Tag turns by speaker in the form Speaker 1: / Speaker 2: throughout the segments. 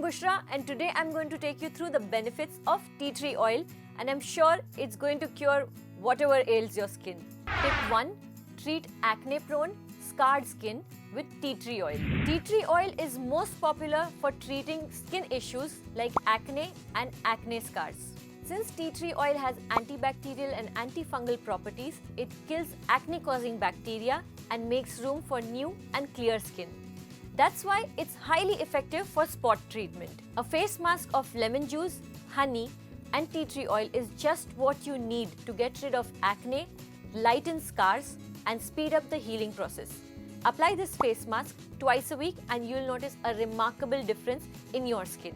Speaker 1: Bushra, and today I'm going to take you through the benefits of tea tree oil, and I'm sure it's going to cure whatever ails your skin. Tip 1. Treat acne-prone, scarred skin with tea tree oil. Tea tree oil is most popular for treating skin issues like acne and acne scars. Since tea tree oil has antibacterial and antifungal properties, it kills acne-causing bacteria and makes room for new and clear skin. That's why it's highly effective for spot treatment. A face mask of lemon juice, honey, and tea tree oil is just what you need to get rid of acne, lighten scars, and speed up the healing process. Apply this face mask twice a week and you'll notice a remarkable difference in your skin.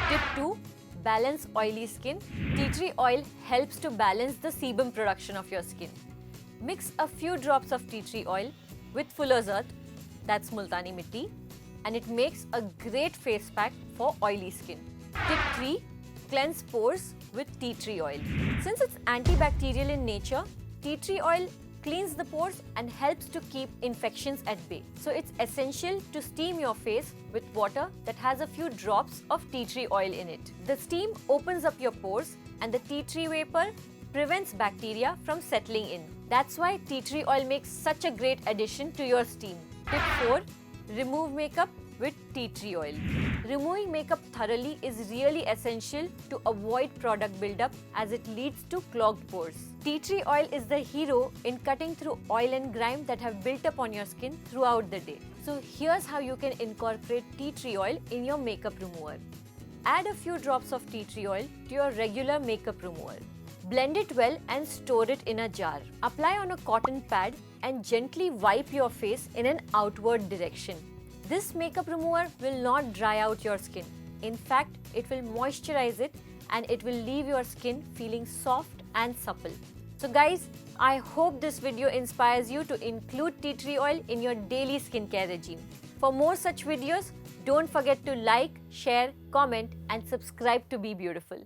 Speaker 1: Tip 2. Balance oily skin. Tea tree oil helps to balance the sebum production of your skin. Mix a few drops of tea tree oil with fuller's earth, that's multani mitti, and it makes a great face pack for oily skin. Tip 3. Cleanse pores with tea tree oil. Since it's antibacterial in nature, tea tree oil cleans the pores and helps to keep infections at bay. So it's essential to steam your face with water that has a few drops of tea tree oil in it. The steam opens up your pores and the tea tree vapor prevents bacteria from settling in. That's why tea tree oil makes such a great addition to your steam. Tip 4. Remove makeup with tea tree oil. Removing makeup thoroughly is really essential to avoid product buildup as it leads to clogged pores. Tea tree oil is the hero in cutting through oil and grime that have built up on your skin throughout the day. So here's how you can incorporate tea tree oil in your makeup remover. Add a few drops of tea tree oil to your regular makeup remover. Blend it well and store it in a jar. Apply on a cotton pad and gently wipe your face in an outward direction. This makeup remover will not dry out your skin. In fact, it will moisturize it and it will leave your skin feeling soft and supple. So guys, I hope this video inspires you to include tea tree oil in your daily skincare regime. For more such videos, don't forget to like, share, comment and subscribe to Be Beautiful.